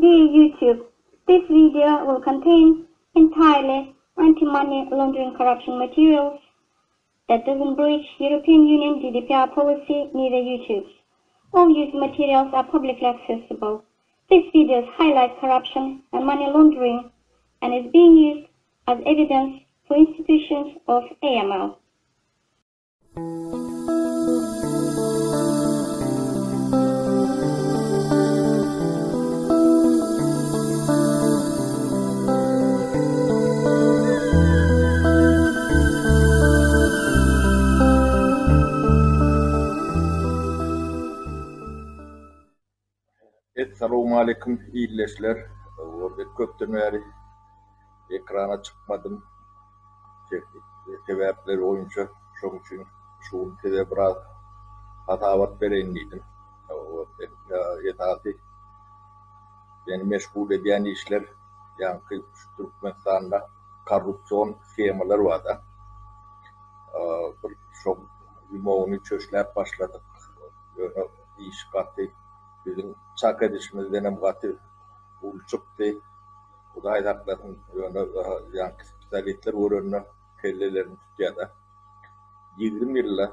Dear YouTube, this video will contain entirely anti-money laundering corruption materials that doesn't breach European Union GDPR policy, neither YouTube's. All used materials are publicly accessible. This video highlights corruption and money laundering and is being used as evidence for institutions of AML. Selamun aleyküm iyileşler. Orada köpten beri ekrana çıkmadım. Sebepleri oyuncu çok için şu ülkede biraz hatavat verendiydim. Yetati beni meşgul eden işler yani Türkmenistan'da korrupsiyon schemaları vardı. Çok limonu çözüp başladık. Böyle iş katı bizim çak edişimizden hem katı uçuktu. Bu da aydakların yani spesialitler uğruna kellelerini tutuyordu. 20 yılla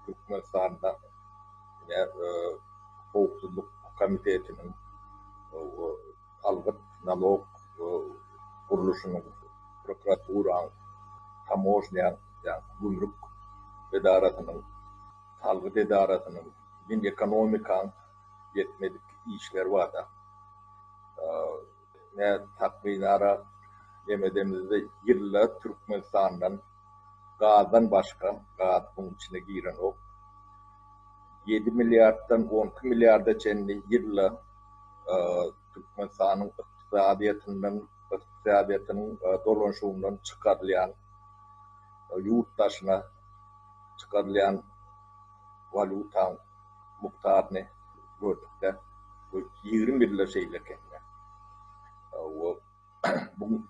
Türkmenistan'da yine Kovsuzluk Komitesi'nin algıt nalog kuruluşunun prokuratura tamoşniyan yani gümrük idaratının algıt idaratının din ekonomikan yetmedik işler vardı. Ne takminara demediğimizde yılla Türkmenistan'dan gazdan başka, gaz bunun içine giren o 7 milyardan 12 milyarda çenli yılla Türkmenistan'ın iktisadiyetinin dolanışından çıkarılan yurt dışına çıkarılan valutan miktarını gördük de 20 milyar şeyle kendine. Bu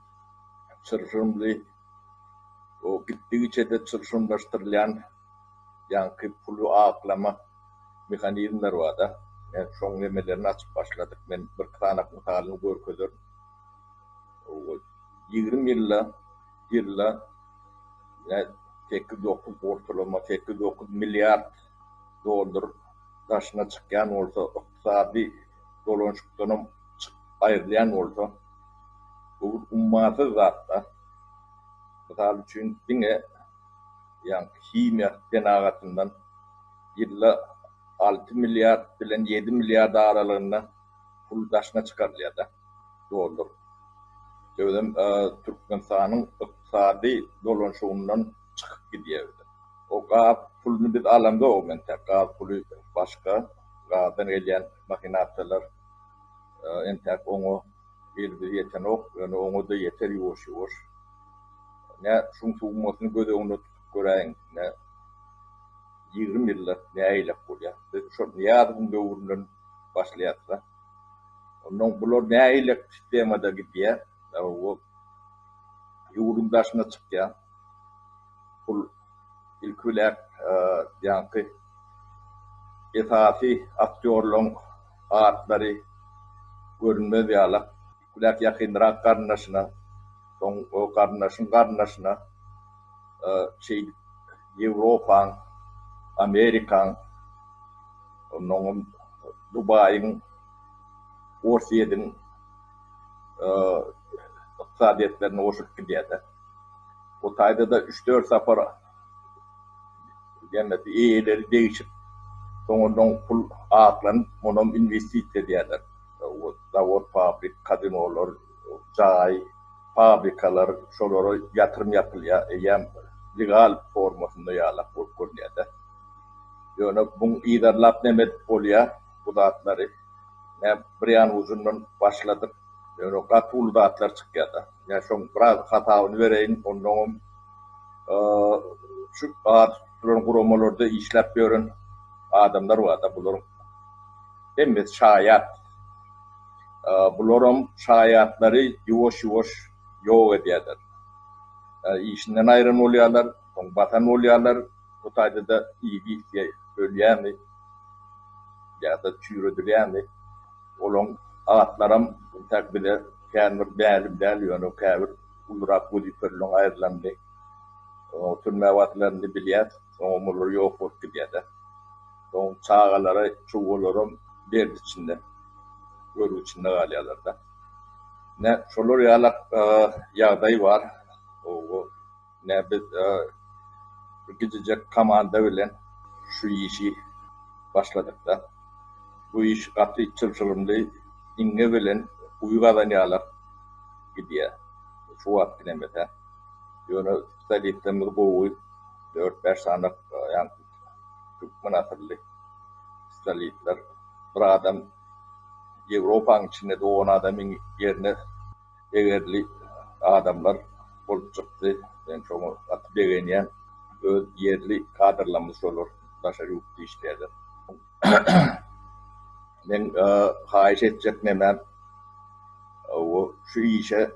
çırpımlı o gittikçe de çırpımlaştırılan yankı pulu aklama mekanizmalar vardı. Yani son nemelerini açıp başladık. Ben bir kanak mutalını görüyorum. 20 yılla yani 8-9 ortalama 8-9 milyar dolar taşına çıkan olsa iktisadi dolanışıklarını ayırlayan olsa bu ummatı zaten misal için yine yani kimya denagatından yılla 6 milyar bilen 7 milyar aralığında pul taşına çıkarılıyor da dolar. Dedim Türkmenistan'ın iktisadi dolanışından çıkıp gidiyor. O gaz pulunu biz alamda o mentek gaz pulu başka gazdan gelen makinatlar entek onu bir yeten ok yani onu da yeter yoş. Ne şun tuğmasını gödüğünü göreyim ne 20 yıllar ne aylak bu ya. Şu niyadın doğurundan başlayatsa. Onun bulur ne aylak sistemada gidiyor. O yurundaşına çıkıyor. Pul ilkülek yankı esasi aktörlüğün artları görünmez yala. Kulak yakınrak karnaşına son o karnaşına şey Avrupa'nın Amerikan onun Dubai'nin Orsiye'nin iktisadiyetlerini oluşup gidiyordu. O tayda da 3-4 sefer yani iyileri değişip sonradan pul ağıtlanıp onun investit ediyorlar. Davut fabrik, kadinolar, çay, fabrikalar, şolara yatırım yapılıyor. Yani legal formasında yağlak görünüyordu. Yani bunu idarlap nemet oluyor bu dağıtları. Yani bir an uzundan başladık. Yani o katul dağıtlar çıkıyordu. Yani şu biraz hatavını vereyim. Onun şu ağaçların kurumalarda işlep gören adamlar vardı. Bunların hem şayat bunların şayatları yavaş yok ediyorlar. İşinden ayrın oluyorlar, batan oluyorlar. Bu tayda da iyi bir ölüyen ya da çürüdülen olan atlarım takbide kendi beğenim değil yani kâbir ulrak bu dipörlüğün ayrılandı. O tüm mevatlarını biliyat, o mulur yok ot gidiyade. O çağalara çuğulurum bir içinde, görü içinde galiyalarda. Ne şolur yalak yağday var, o ne biz gidecek kamanda bilen şu işi başladık da. Bu iş katı çılçılımlı inge bilen uygadan yalak gidiyor. Şu vakti nemete. Yönü stalitemiz boğuy 4-5 sanık yani çok münasırlı stalitler. Bir adam Avrupa'nın içinde de 10 adamın yerine egerli adamlar bulup çıktı. Ben çoğu atı beğeniyen öz yerli kadrlamış olur. Daşa yurtlu işlerden. Ben hayiş edecek nemem o şu işe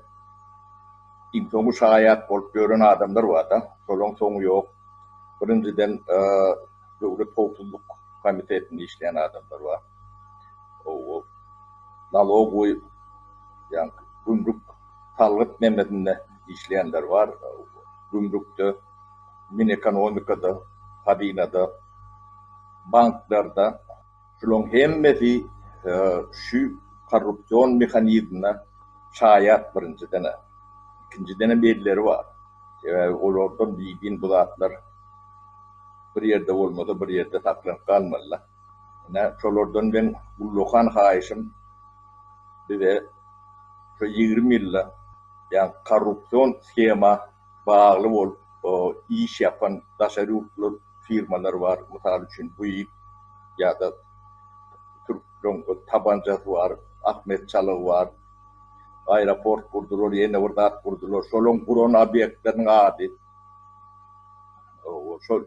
İmtonu şayet bolup gören adamlar var da, solon sonu yok. Birinciden Devlet Topluluk Komitesi'nde işleyen adamlar var. O nalogu yani gümrük talgıt memleketinde işleyenler var. Gümrükte, min ekonomikada, hadinada, banklarda, şunun hemmesi şu korrupsiyon mekanizmine şayet birinciden. İkinciden belirleri var. Onlardan bildiğin bu zatlar bir yerde olmadı, bir yerde saklanıp kalmalılar. Çolardan ben Ullukan haişim bir de 20 yılla yani korrupsiyon skema bağlı olup iş yapan tasarruflu firmalar var. Misal için bu ya da Türk'ün tabancası var, Ahmet Çalık var. Aeroport kurdular, yeni vurdat kurdular. Şolun kuron obyektlerin adı. Şol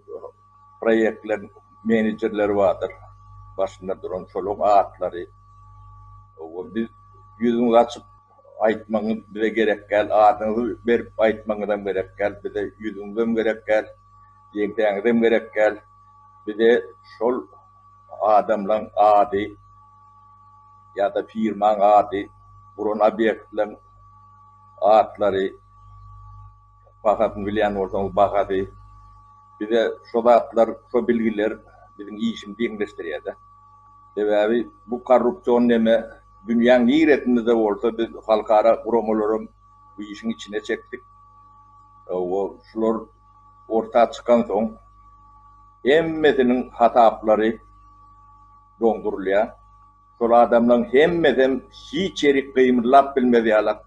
proyektlerin menajerleri vardır. Başında duran şolun ağıtları. Biz yüzünü açıp aytmanı bize gerek gel, adını verip aytmanıdan gerek gel, bir de yüzünden gerek gel, yengden gerek gel. Bir de şol adamların adı ya da firman adı, kuron obyektlerin ağıtları, bakatın bilen ortamı bakadı. Bir de şu atlar, şu bilgiler bizim işim dengileştiriyordu. Sebebi bu korrupsiyon deme dünyanın niretinde olsa biz halkara kurumalarım bu işin içine çektik. O şular ortaya çıkan son hemmesinin hataları donduruluyor. Şu adamların hemmeden hiç erik kıyımlap bilmedi alak.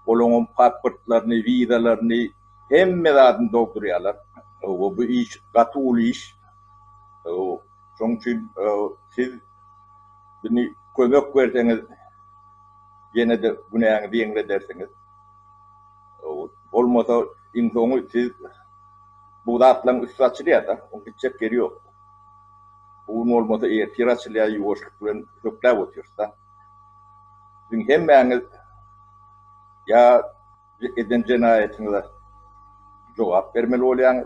Onun pasportlarını, vizalarını hemmeden dolduruyorlar. Bu iş katul iş. Çünkü siz beni kömek verseniz yine de bunu yani diye dersiniz. Olmasa insonu siz bu dağıtılan üstü açılıyor da o gidecek yeri yok. Bunun olmasa eğer açılıyor yuvaşlıkların kökler otuyorsa sizin hemen ya eden cinayetinize cevap vermeli olayan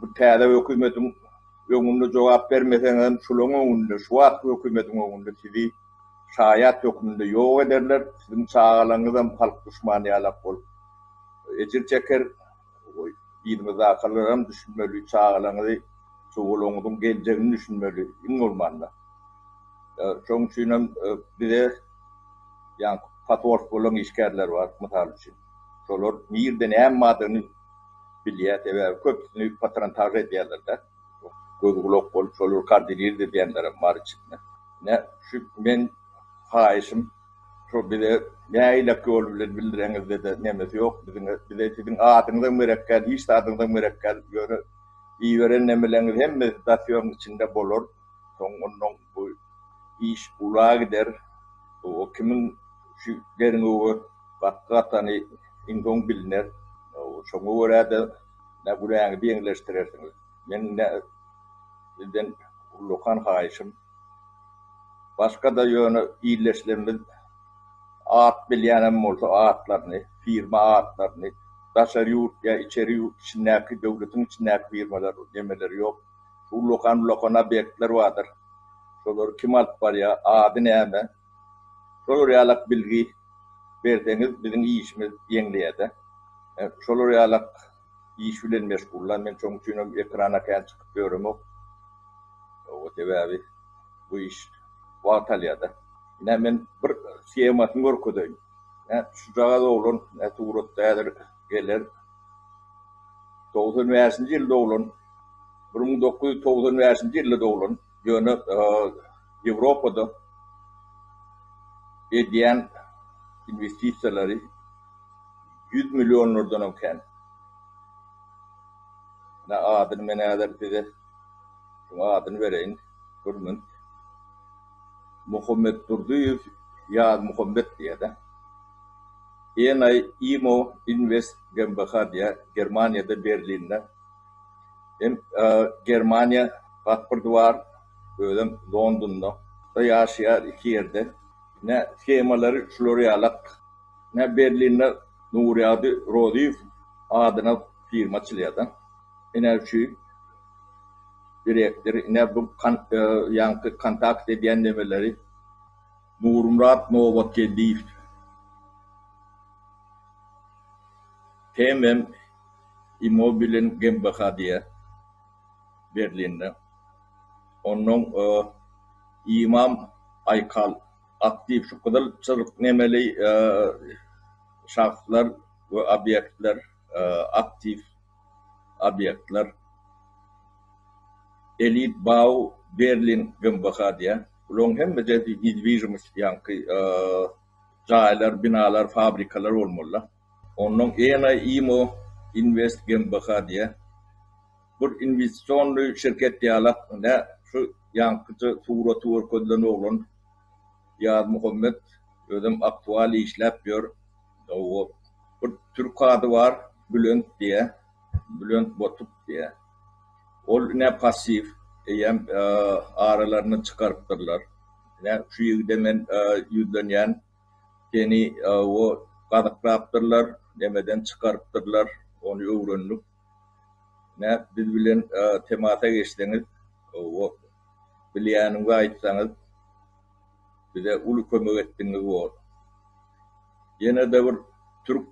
bu täällä hükümetin yönünde cevap vermeseniz şunun önünde şu an hükümetin önünde sizi şayet hükümde yok ederler sizin sağlığınızdan halk düşmanı yalak ol ecir çeker ilimize akıllarım düşünmeli sağlığınızı çoğulunuzun geleceğini düşünmeli in olmanla çünkü bize yani pator olan işgärler var misal için şolar nereden hem adını biliyat ve köpüsünü patrontaj ediyorlar da Google ol şolar kardilir diyenler var içinde. Ne şu ben haişim şu bir de ne ile köylüler bildireniz de nemesi yok bize sizin adınızdan mürekkep iş adınızdan mürekkep göre iyi öğrenmeleriniz hem meditasyon içinde bulur onun bu iş ulağa gider o kimin şu derin o katkanı ingon bilinir o çoğu orada ne buraya birleştirirsiniz ben ne bizden Ullukan haişim başka da yönü iyileşlerimiz ağıt bilyenem olsa ağıtlarını, firma ağıtlarını, dışarı yurt ya içeri yurt içindeki devletin içindeki firmalar demeleri yok. Ullukan obyektler vardır. şolar kim alıp var ya, adı näme? Şolar ýalak bilgi berdeňiz biziň işimiz ýeňleýär. Şolar ýalak iş bilen meşgullan. Men çoň üçin ekrana kan çykyp görümok. O sebäbi bu iş wagt alýar. Men bir schematyny görkedeýin. Şu jagada bolan, Tuğrutdaýdyr geler. 95-nji ýylda bolan, 1995-nji ýylda bolan, ýöne Ýewropada edýän investisiýalary 100 milionlardan öken. Adyny men häzir size adyny bereýin. Gürmünt. Muhammed Durduýew ýa Muhammed diýär. Enay Imo Invest GmbH diye Germanya'da Berlin'de. Hem Germanya pasportu var, böyle London'da da yaşayan iki yerde. Ne firmaları şuraya ne Berlin'de Nuriyadi Rodiv adına firma çılıyordu. Enerji direktör ne bu yankı kontakt ediyen demeleri Nurmurat Novokeldiv. Temem Immobilien GmbH diye Berlin'de. Onun İmam Aykal aktif şu kadar çılık nemeli şahslar ve obyektler aktif obyektler Elit Bau Berlin GmbH diye. Bunun hem de izleyicimiz yankı caylar, binalar, fabrikalar olmalı. Onun Enay Imo Invest GmbH diye bir investisyonlu şirket diyalak ne şu yankıcı Tuğrut'u kodlanı olan Yad Muhammed ödüm aktuali işlep diyor. O bir Türk adı var Bülent diye. Bülent Botuk diye. O ne pasif hem aralarını çıkarttırlar. Ne şu yıldemen yüzlenyen yeni o kadıklaptırlar demeden çıkarttırlar. Onu öğrendik. Ne biz bilen temata geçtiniz. O bilyanıma aitsanız bize ulu kömür ettiniz o. Yine de bir Türk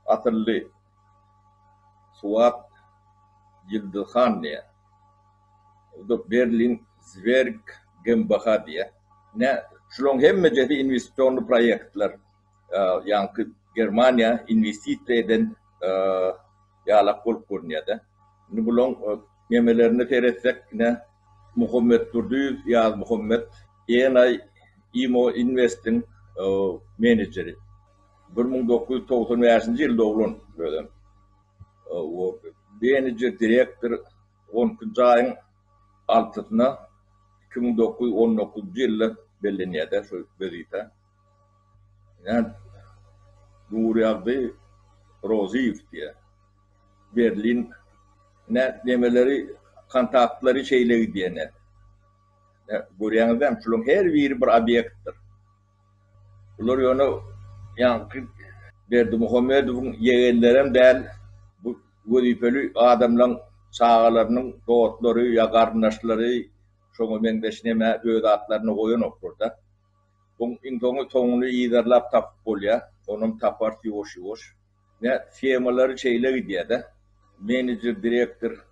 atıllı Suat Yıldızhan diye. O da Berlin Zwerg GmbH diye. Ne şunun hemmeceti investisyonlu projektler yankı Germanya investisiya eden yalak olup görünüyordu. Bunun memelerini teretsek ne Muhammed Durduýew ya Muhammed Enay Imo Invest'in menajeri. 1995-nji ýylda bolan böyle. O menajer direktor 10-njy aýyň 6-syna 2019-19 ýylda bellenýärdi şu bezite. Yani Nuriyadi Rodiv diye. Berlin ne demeleri kontaktları şeyleri diyene. Görýäňizem şunun her biri bir obyektdir. Bular ýöne yankı Berdi Muhammedowyň ýegenlerem däl bu wezipeli adamlaryň çağalarynyň dowlatlary ýa garnaşlary şoňa meňdeşneme öz atlaryny goýan oklarda. Bu intoňy toňuny ýydarlap tapyp bolýar. Onun tapar ýoş-ýoş. Ne firmalary şeyleri diýär. Manager direktor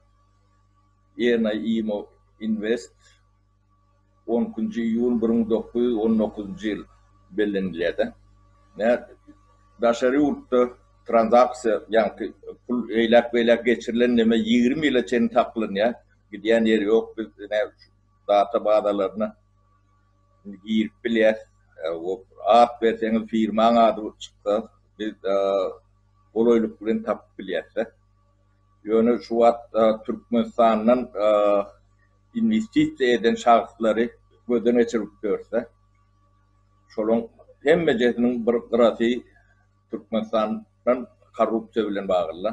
Enay Imo Invest 10-njy ýyl 1919 ýyl bellenilýärdi. Ne daşary ýurtda transaksiýa ýa-ni pul eýlek geçirilen neme 20 ýyla çen taklanýar. Gidýän ýeri ýok. Biz data bazalaryna girip bilýär. O at berseňiz firmaň ady çykdy. Biz boloýluk bilen tapyp bilýärse. Ýöne şu wagt Türkmenistanyň investisiýa eden şahslary gözden geçirip görse, şolun hemmejetiniň bir gyrasy Türkmenistanyň korrupsiýa bilen bagly.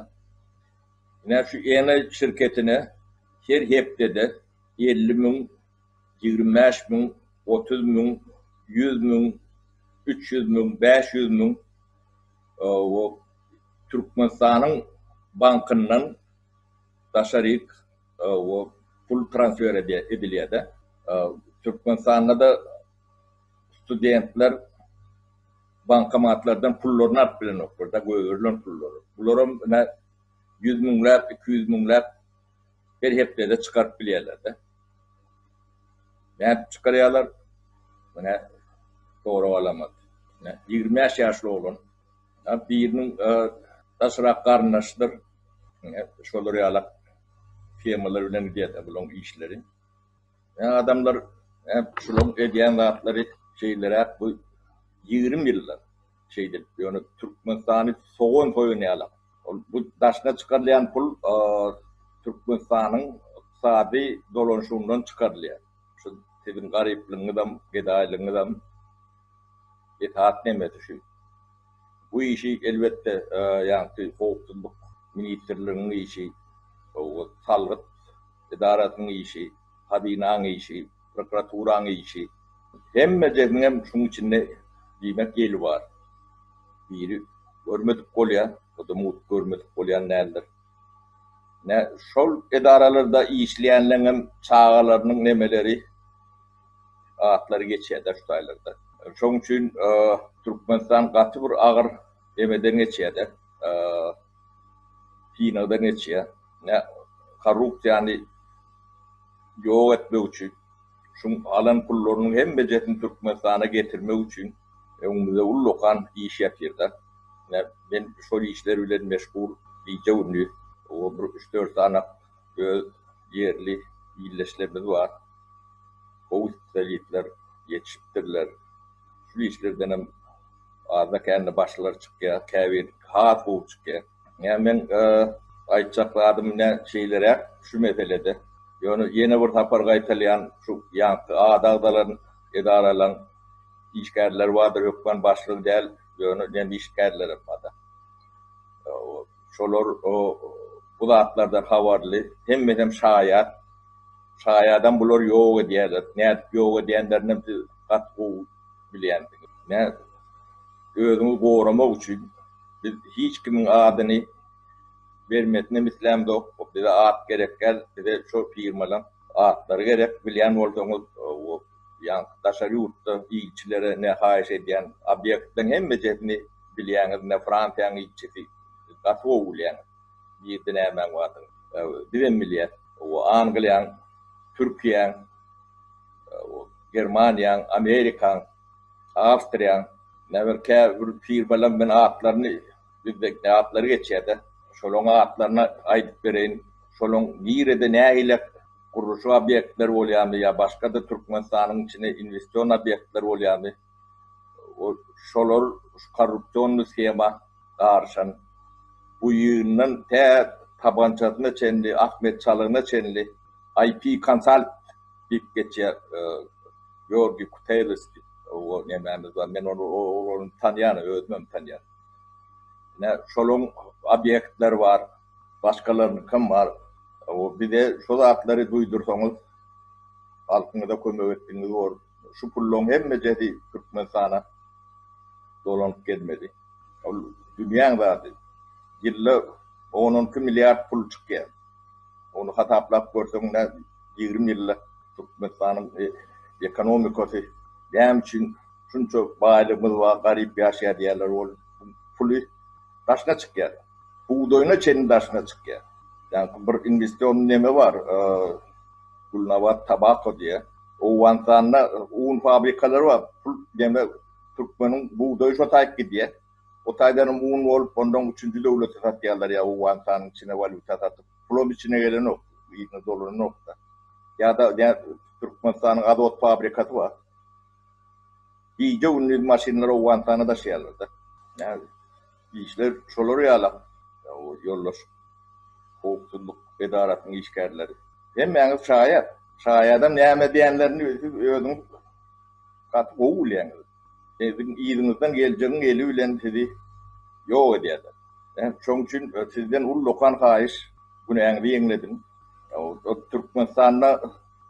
Ine şu ene şirketine her hepdede 50 000, 25 000, 30 000, 100 000, 300 000, 500 000 o Türkmenistanyň bankyndan daşaryk o pul transfer edilýärdi. Türkmenistan'da da studentler bankomatlardan pullarını at bilen okurda, göğürlön pulları. Bunların ne 100 miňläp, 200 miňläp bir hepde çıkarıp bilýärler de. Ne çıkarýarlar? Mene doğru alamat. Ne 20 ýaşly bolan. Biriniň taşrak garnaşdyr. Şolar ýalak firmalar bilen gidiýär bulan işleri. Adamlar şulan edýän zatlary şeylere bu 20 ýyllar şeydir. Yani Türkmenistan'ı soğun koyun ýalak. Bu daşna çıkarılan pul Türkmenistan'ın iqtisadi dolanışından çıkarılıyor. Şu tebin garipliğini de, gedayliğini de itaat nemeti şu. Bu işi elbette yani Howpsuzlyk Ministrliğinin işi, salgıt idaratının işi, hadinaň işi, prokuraturaň işi. Hemme hem şunun içinde diýmek geli var. Biri görmedik bolýar, o da mut görmedik bolýan näler. Ne şol edaralarda işleýänlerin çağalarynyň nemeleri atlary geçýär şu taýlarda. Şoň üçin Türkmenistan gaty bir agyr demeden geçýär. Finadan geçýär. Ne korrupsiýany ýok etmek üçin, şun alan pullarynyň hemme jetin Türkmenistana getirmek üçin öňümizde ullukan iş ýapýarda. Ben şol işler bilen meşgul diýjegini o 3-4 tane yerli illeşlerimiz var. O üstelikler yetiştirdiler. Şu işlerden hem arada kendi başları çıkıyor, kevin, hat bulup çıkıyor. Yani ben aytçakladım ne şeylere şu meselede. Yani yeni bir tapar gaytalayan şu yankı dağdaların edaralan işgärler vardır, yok ben başlığı değil, yani işgärler yapmadı. Şolar bu zatlardan havarlı, hem şayadan bular ýok edýärler. Näet ýok edýänlerine gat gowy bilýän. Ne özüňi goramak üçin biz hiç kimiň adyny bermetine mislemde ok. Bize at gerekkel, bize şu firmalar atlary gerek bilýän bolsaňyz ýa daşary ýurtda ilçilere ne haýyş edýän obýektden hemme jetini bilýäňiz, ne Fransiýanyň ilçesi gat gowy bilýän. Ýerde näme bardyr? Bilen millet, o Angliýa, Türkiýe, Germaniýa, Amerika, Awstrija, näberkä bir firmalar men atlaryny bizde atlary geçýärdi. Şolaň atlaryna aýdyp bereýin. Şolaň ýerde näile gurulşy obýektler bolýarmy ýa başga da Türkmenistanyň içine investisiýon obýektler bolýarmy? O şolar korrupsiýonly schema garşan bu ýygynyň tabançasyna çenli, Ahmet Çalıgyna çenli IP Consult diýip geçýär. Georgi Kutelis o nämämiz var. Men onu tanıyan, özüm tanıyan. Ne şolun obyektler var, başkalarının kim var. O bir de şu zatları duydursanız halkına kömek ettiğiniz var. Şu pullon hemme jedi Türkmenistana dolanıp gelmedi. Dünýäň zady. Ýylly 12 milyar pul çıkýar. Onu hataplap görseň 20 ýylda Türkmenistanyň ekonomikasy hem için şunça baýlygymyz var, garip ýaşaýar diýerler, ol puly daşna çıkýar. Buğdoyuna çenin daşna çıkýar. Yani bir investisiýon neme var, Gulnabat Tabako diye. O wantanna un fabrikalary var. Pul deme Türkmeniň buğdoy şo taýyp gidýär. O taýdan un bolup ondan 3-nji döwlete satýarlar ya o wantanyň içine valuta satyp. Pulun içine gelen ok, ýygyny dolary nokta. Ya da Türkmenistanyň azot fabrikasy var. İyice unlu maşinleri o vantana da şeyler de. Yani işler şolar ýalak. O yollar. Howpsuzlyk edaratynyň işgärleri. Hem ýa-ni şaýadam näme diýenlerini özüň gat gowy bilýän. Sizin ýygyňyzdan geljegiň eli bilen sizi ýok edýärler. Yani şoň üçin sizden ullukan haýyş bunu ýa-ni ýeňledin. O Türkmenistanda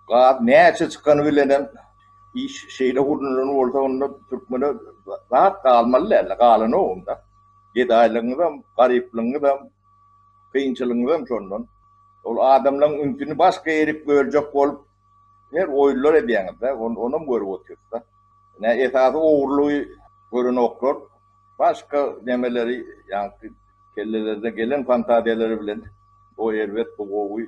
gat näçe çykany bilenem. İş şeyle hurunun olsa onda Türkmeni rahat kalmalılar, kalın o onda. Gedaylığı da, garipliğini da, kıyınçılığını da şondan. O adamların ümkünü başka yerik bölecek olup, her oylar ediýäňiz da, onu görüp oturýarys da. Esasy oğurluğu görün oklar, başka nemeleri, yani kellelerde gelen fantaziyaları bilen, o elbet bu gowy,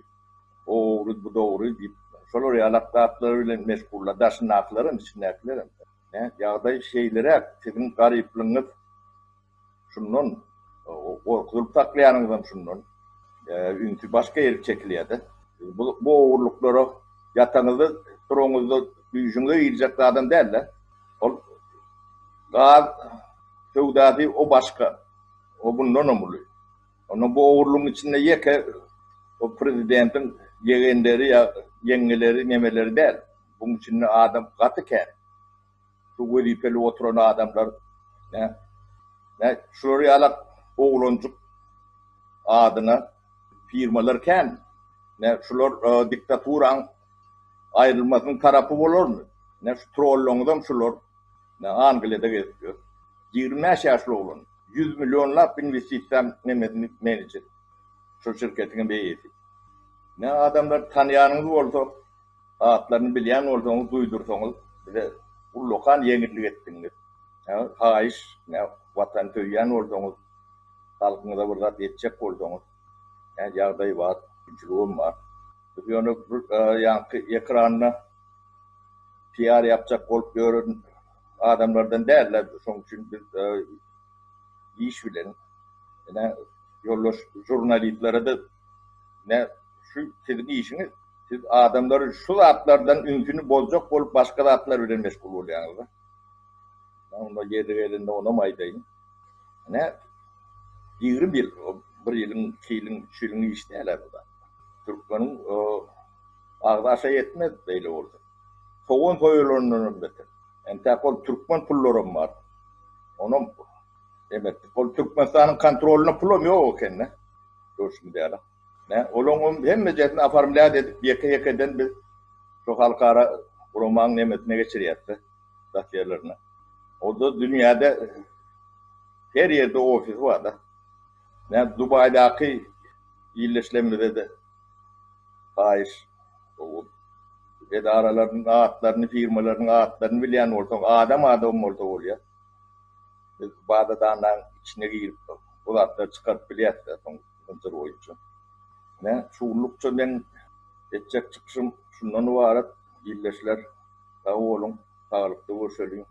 o oğru, bu doğru deyip, şolar ýalakdatları bilen meşgulla, daşynaklarym, içindekilerim. Ýagdaý şeýlere, sizin garyplygyňyz şundan, gorkulyp saklaýanyňyzdan şundan, ünsü başka ýere çekilýärdi. Bu oğurluklara yataňyzda, turuňyzda, yüzüňe girecek adam däl. Ol gaz sowdasy o başka. O bundan ömürlü. Onu bu oğurluğun içinde yeke o prezidentin yegenleri ya yengeleri nemeleri däl. Bunun içinde adam gatyken. Şu welipeli oturan adamlar şuraya ýalak oğlancuk adyna firmalarken şular diktaturan ayrılmasının tarafı bolarmy? Şu trollongdan şular Angliyada geçiyor. 25 yaşlı olan 100 milyonlap investisiyon manager. Şu şirketin beyisi. Adamlar tanıyanınız olsa, adlarını bilen olsanız, duydursanız, bize bu lokal yenilik ettiniz. Haiş, vatan töyyen olsanız, halkınıza burada yetecek olsanız, ýagdaý var, güçlüğüm var. Onu yankı ekranına PR yapacak olup görün adamlardan değerler. Son için biz iş bilen, yollaş jurnalistlere de şu sizin işiniz, siz adamları şu atlardan ünsünü bozacak olup başka atlar bilen meşgul oluyorsunuz. Onda yedi elinde ona maydayın. 20 bir ýylyň, 2 ýylyň, 3 ýylyň işini hele bu da. Türkmeniň agdaşa yetmez beýle bolsa. Soğun toýlaryndan beter. Entäkol Türkmen pullarym bar. Onum demek, kol Türkmenistanyň kontrolüne pulum ýok eken. Görüşüm diýerler. Olaňam hemmejesini afarmlad edip ýeke-ýekeden biz şu halkara roman nemetine geçirýärdi. Dahyerlerine. O da dünýäde her ýerde ofis bar da. Dubay'daki ýerleşlemede de haiş, edaraların atlarını, firmaların atlarını bilen olsa, adam olsa oluyor. Biz Bağdat'dan içine girip, bu atları çıkarıp biliyatlar, sonuçları o için. Şuurlukça ben edecek çıkışım, şundan varat, ýerleşler, sağ olun, sağlıklı görüşelim.